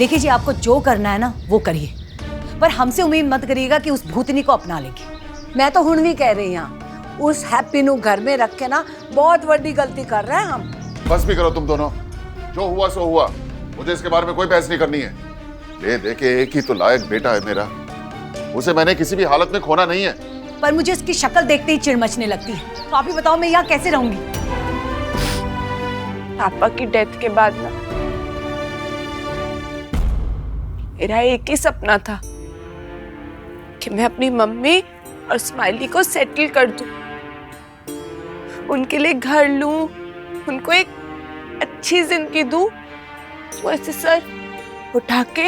देखिए जी, आपको जो करना है ना वो करिए, पर हमसे उम्मीद मत करिएगा कि उस भूतनी को अपना लेंगे। मैं तो हुण भी कह रही हाँ, उस हैप्पी नू घर में रख के ना बहुत बड़ी गलती कर रहे हैं हम। बस भी करो तुम दोनों, जो हुआ सो हुआ, मुझे इसके बारे में कोई बहस नहीं करनी है। ले देखे एक ही तो लायक बेटा है मेरा, उसे मैंने किसी भी हालत में खोना नहीं है। पर मुझे इसकी शक्ल देखते ही चिढ़ मचने लगती है। तो आप ही बताओ मैं यहाँ कैसे रहूंगी? पापा की डेथ के बाद ना मेरा एक ही सपना था कि मैं अपनी मम्मी और स्माइली को सेटल कर दूं, उनके लिए घर लूं, उनको एक अच्छी जिंदगी दूं, वो ऐसे सर उठा के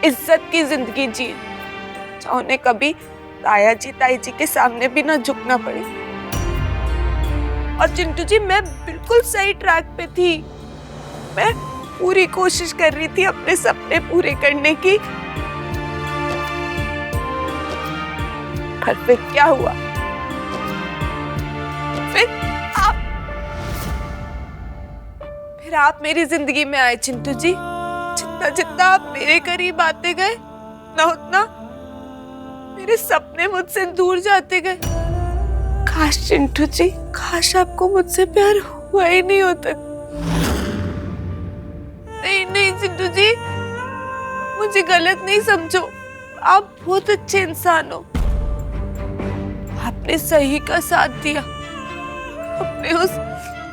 इज्जत की जिंदगी जिए, चाहे उन्हें कभी ताया जी ताई जी के सामने भी ना झुकना पड़े। और चिंटू जी, मैं बिल्कुल सही ट्रैक पे थी, मैं पूरी कोशिश कर रही थी अपने सपने पूरे करने की। पर फिर क्या हुआ? फिर आप मेरी जिंदगी में आए चिंटू जी। जितना जितना आप मेरे करीब आते गए ना, उतना मेरे सपने मुझसे दूर जाते गए। काश चिंटू जी, काश आपको मुझसे प्यार हुआ ही नहीं होता। नहीं नहीं चिंटू जी, मुझे गलत नहीं समझो, आप बहुत अच्छे इंसान हो। आपने सही का साथ दिया, अपने उस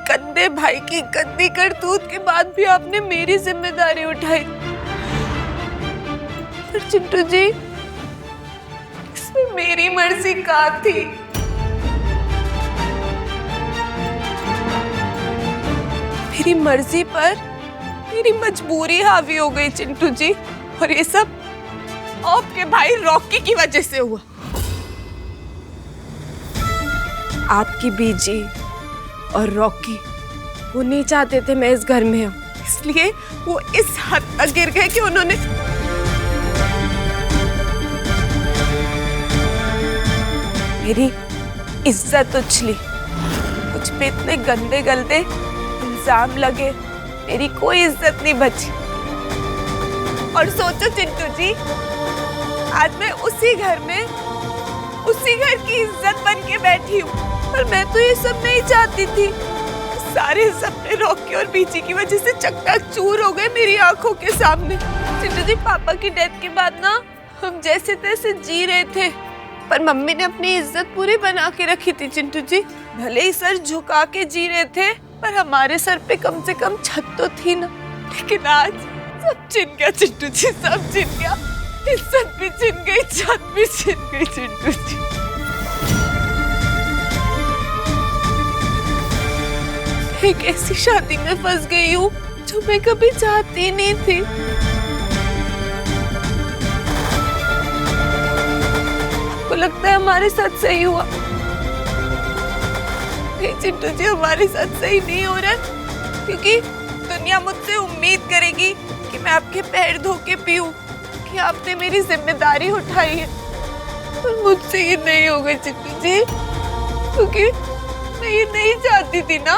गंदे भाई की गंदी करतूत के बाद भी आपने मेरी जिम्मेदारी उठाई। पर चिंटू जी, इसमें मेरी मर्जी कहाँ थी? मेरी मर्जी पर मेरी मजबूरी हावी हो गई चिंटू जी, और ये सब आपके भाई रॉकी की वजह से हुआ। आपकी बीजी और रॉकी वो नहीं चाहते थे मैं इस घर में हूं, इसलिए वो इस हद तक गिर गए कि उन्होंने मेरी इज्जत उछली। कुछ पे इतने गंदे गंदे इल्जाम लगे, मेरी कोई इज्जत नहीं बची। और सोचो चिंटू जी, आज मैं उसी घर में उसी घर की इज्जत बन के बैठी हूँ, पर मैं तो ये सब नहीं चाहती थी। सारे सपने रॉकी और बीची की वजह से चकनाचूर हो गए मेरी आंखों के सामने। चिंटू जी, पापा की डेथ के बाद ना हम जैसे तैसे जी रहे थे, पर मम्मी ने अपनी इज्जत पूरी बना के रखी थी चिंटू जी। भले ही सर झुका के जी रहे थे, पर हमारे सर पे कम से कम छत तो थी ना। लेकिन आज सब छिन गया चिंटू जी, सब छिन गया। इज्जत भी छिन गई, छत भी छिन गई चिंटू जी। एक ऐसी शादी में फंस गई हूँ जो मैं कभी चाहती नहीं थी। आपको लगता है हमारे साथ सही हुआ? नहीं चिंटू जी, हमारे साथ सही नहीं हो रहा, क्योंकि दुनिया मुझसे उम्मीद करेगी कि मैं आपके पैर धो के पीऊं, कि आपने मेरी जिम्मेदारी उठाई है। पर मुझसे ये नहीं होगा चिंटू जी, क्योंकि मैं ये नहीं चाहती थी ना।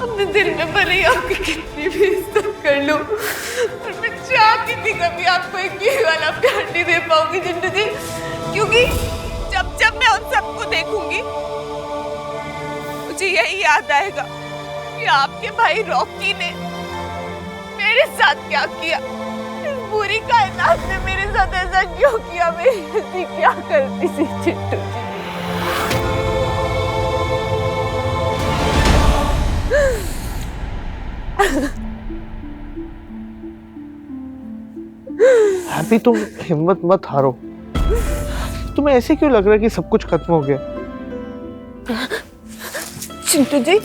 अपने दिल में भले ही आपकी कितनी भी इज्जत कर लूं, पर मैं चाहती थी कभी आपको एक ये वाला प्यार नहीं दे पाऊंगी चिंटू जी, क्योंकि जब जब मैं उन सबको देखूंगी मुझे यही याद आएगा कि आपके भाई रॉकी ने मेरे साथ क्या किया। इस बुरी कायनात ने मेरे साथ ऐसा क्यों किया, मैं ऐसी क्या करती थी चिंटू जी। हैप्पी, तुम हिम्मत मत हारो। तुम्हें ऐसे क्यों लग रहा है कि सब कुछ खत्म हो गया? चिंटू जी,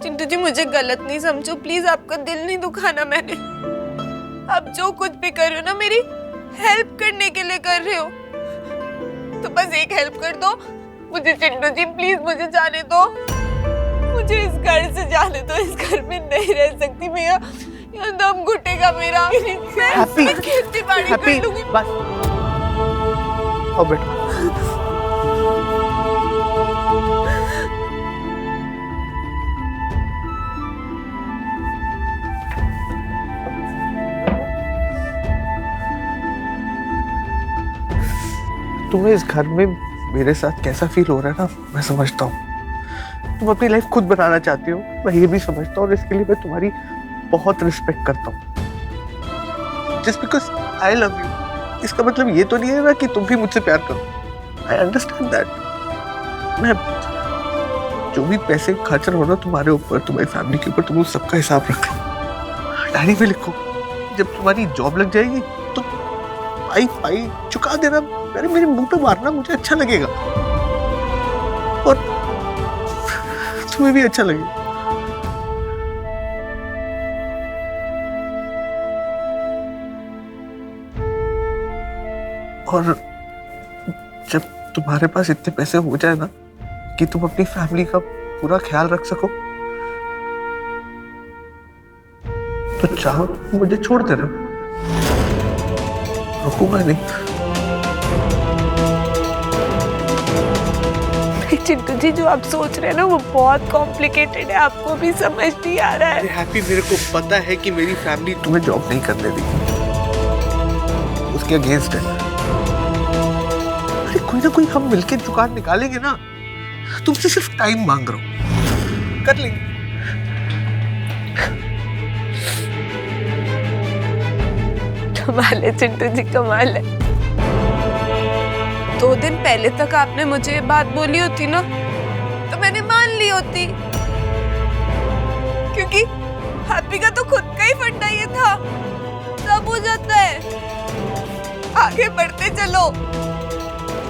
चिंटू जी, मुझे गलत नहीं समझो प्लीज, आपका दिल नहीं दुखाना मैंने। आप जो कुछ भी कर रहे हो ना, मेरी हेल्प करने के लिए कर रहे हो, तो बस एक हेल्प कर दो मुझे चिंटू जी, प्लीज मुझे जाने दो, मुझे इस घर से जाने दो। इस घर में नहीं रह सकती मैं, यहाँ दम घुटेगा मेरा। मैं खेती बाड़ी कर लूंगी। बस आओ बेटा। तुम्हें इस घर में मेरे साथ कैसा फील हो रहा है ना, मैं समझता हूँ। तुम अपनी लाइफ खुद बनाना चाहती हो, मैं ये भी समझता हूँ, और इसके लिए मैं तुम्हारी बहुत रिस्पेक्ट करता हूँ। Just because I love you, इसका मतलब ये तो नहीं है ना कि तुम भी मुझसे प्यार करो। I understand that. मैं जो भी पैसे खर्च रहा हूँ ना तुम्हारे ऊपर, तुम्हारी फैमिली के ऊपर, तुम उस सबका हिसाब रखो, डायरी में लिखो। जब तुम्हारी जॉब लग जाएगी तो पाई पाई चुका देना, मेरे मुंह पे मारना, मुझे अच्छा लगेगा और तुम्हें भी अच्छा लगेगा। और जब तुम्हारे पास इतने पैसे हो जाए ना कि तुम अपनी फैमिली का पूरा ख्याल रख सको, तो चाहो तो मुझे छोड़ देना, रुकूंगा नहीं। चिंटू जी, जो आप सोच रहे हैं ना वो बहुत कॉम्प्लिकेटेड है, आपको भी समझ नहीं आ रहा है। हैप्पी, मेरे को पता है कि मेरी फैमिली तुम्हें जॉब नहीं करने देगी, उसके अगेंस्ट है। अरे कोई ना कोई हम मिलके जुगाड़ निकालेंगे ना, तुमसे सिर्फ टाइम मांग रहा हूँ, कर लेंगे। कमाल है चिंटू जी, कमाल है। 2 दिन पहले तक आपने मुझे ये बात बोली होती ना तो मैंने मान ली होती, क्योंकि हैप्पी का तो खुद का ही फंडा ये था, सब हो जाता है, आगे बढ़ते चलो।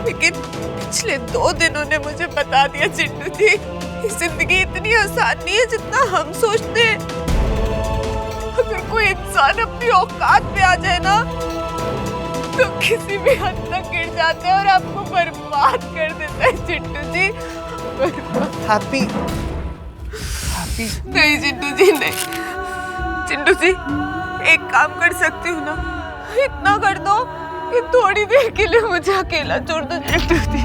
लेकिन पिछले 2 दिनों ने मुझे बता दिया चिंटू जी, ये जिंदगी इतनी आसान नहीं है जितना हम सोचते हैं। अगर कोई इंसान अपनी औकात पे आ जाए ना तो किसी भी हद तक गिर जाते हैं और आपको बर्बाद कर देता है चिंटू जी। हैप्पी, नहीं चिंटू जी, नहीं। चिंटू जी, एक काम कर सकती हूँ ना, इतना कर दो कि थोड़ी देर के लिए मुझे अकेला छोड़ दो चिंटू जी।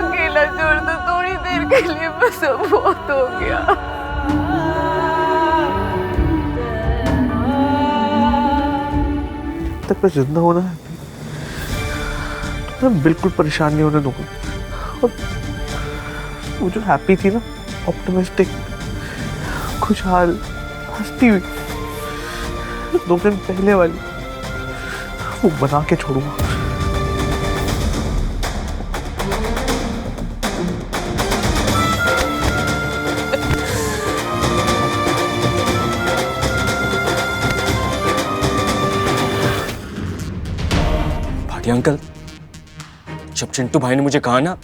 अकेला छोड़ दो थोड़ी देर के लिए, बस बहुत हो गया। तक मैं जिंदा होना है तो मैं बिल्कुल परेशान नहीं होने दूंगा। और वो जो हैप्पी थी ना, ऑप्टिमिस्टिक, खुशहाल, हंसती हुई 2 दिन पहले वाली, वो बना के छोड़ूंगा। अंकल, जब चिंटू भाई ने मुझे कहा ना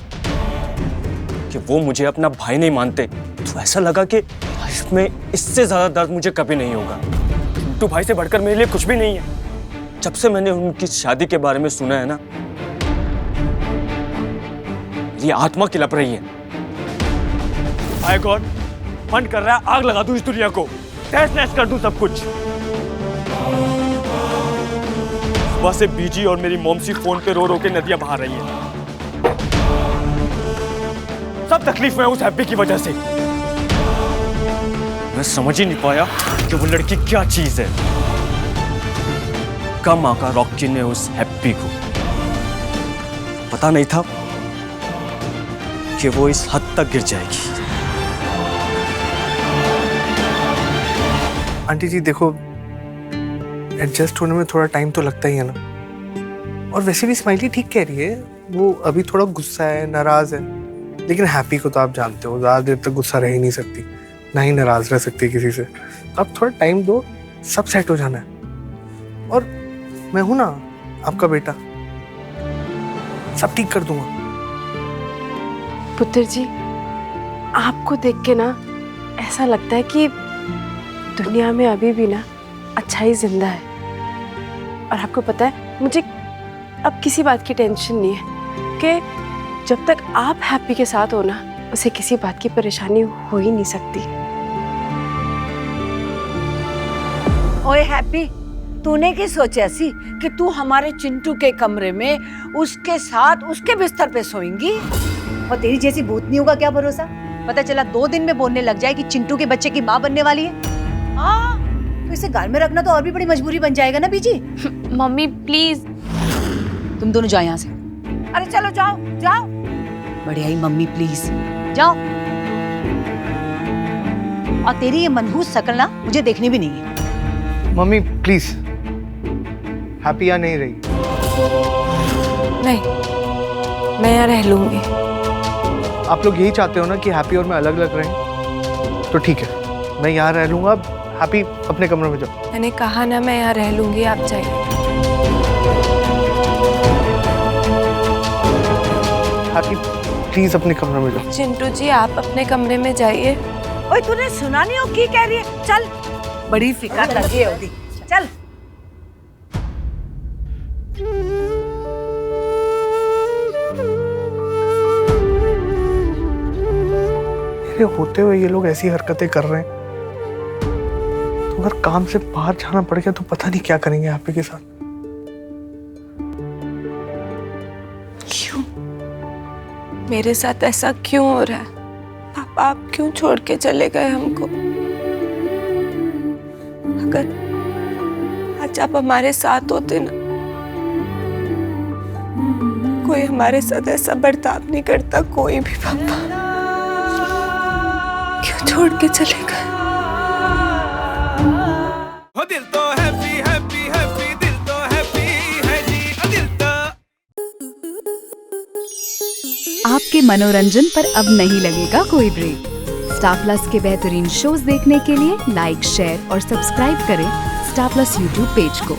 कि वो मुझे अपना भाई नहीं मानते, तो ऐसा लगा कि लाइफ में इससे ज्यादा दर्द मुझे कभी नहीं होगा। चिंटू भाई से बढ़कर मेरे लिए कुछ भी नहीं है। जब से मैंने उनकी शादी के बारे में सुना है ना, ये आत्मा किलप रही है। हाय गॉड, मन कर रहा है आग लगा दूं इस दुनिया को, तहस नहस कर दूं सब कुछ। सुबह से बीजी और मेरी मॉमसी फोन पे रो रो के नदियां बहा रही है। सब तकलीफ में उस हैप्पी की वजह से। मैं समझ ही नहीं पाया कि वो लड़की क्या चीज है। कम आका रॉकी ने उस हैप्पी को पता नहीं था कि वो इस हद तक गिर जाएगी। आंटी जी देखो, एडजस्ट होने में थोड़ा टाइम तो लगता ही है ना। और वैसे भी स्माइली ठीक कह रही है, वो अभी थोड़ा गुस्सा है, नाराज है, लेकिन हैप्पी को तो आप जानते हो ज़्यादा देर तक गुस्सा रह ही नहीं सकती, ना ही नाराज रह सकती किसी से। आप थोड़ा टाइम दो, सब सेट हो जाना है। और मैं हूं ना आपका बेटा, सब ठीक कर दूंगा। पुत्र जी, आपको देख के ना ऐसा लगता है कि दुनिया में अभी भी ना अच्छाई जिंदा है। और आपको पता है, मुझे अब किसी बात की टेंशन नहीं है कि जब तक आप हैप्पी के साथ हो ना, उसे किसी बात की परेशानी हो ही नहीं सकती। ओए हैप्पी, तूने की सोचा सी कि तू हमारे चिंटू के कमरे में उसके साथ उसके बिस्तर पे सोएंगी? और तेरी जैसी भूतनियों का क्या भरोसा, पता चला 2 दिन में बोलने लग जाए कि चिंटू के बच्चे की माँ बनने वाली है। हाँ, तो इसे घर में रखना तो और भी बड़ी मजबूरी बन जाएगा ना बीजी। मम्मी प्लीज, तुम दोनों जाओ यहाँ से। अरे चलो जाओ जाओ। बड़े आई मम्मी प्लीज जाओ। और तेरी ये मनहूस शकल ना मुझे देखनी भी नहीं है। मम्मी प्लीज, हैप्पी यहाँ नहीं रही। नहीं, मैं यहाँ रह लूंगी। आप लोग यही चाहते हो ना कि हैप्पी और मैं अलग अलग रहें? तो ठीक है, मैं यहाँ रह लूंगा। हैप्पी अपने कमरे में जाओ। मैंने कहा ना मैं यहाँ रह लूंगी, आप जाइए। हैप्पी प्लीज अपने कमरे में जाओ। चिंटू जी आप अपने कमरे में जाइए। ओए तूने सुना नहीं हो की कह रही है? चल, बड़ी फिकर लगी है ओदी। चल। मेरे होते हुए ये लोग ऐसी हरकतें कर रहे हैं, तो अगर काम से बाहर जाना पड़ गया तो पता नहीं क्या करेंगे हैप्पी के साथ। क्यों मेरे साथ ऐसा क्यों हो रहा है? पापा आप क्यों छोड़ के चले गए हमको? अगर आज आप हमारे साथ होते ना, कोई हमारे साथ ऐसा बर्ताव नहीं करता, कोई भी। पापा क्यों छोड़ के चले गए? दिल तो हैप्पी हैप्पी हैप्पी, दिल तो हैप्पी है जी, दिल तो। आपके मनोरंजन पर अब नहीं लगेगा कोई ब्रेक। स्टार प्लस के बेहतरीन शोज देखने के लिए लाइक, शेयर और सब्सक्राइब करें स्टार प्लस यूट्यूब पेज को।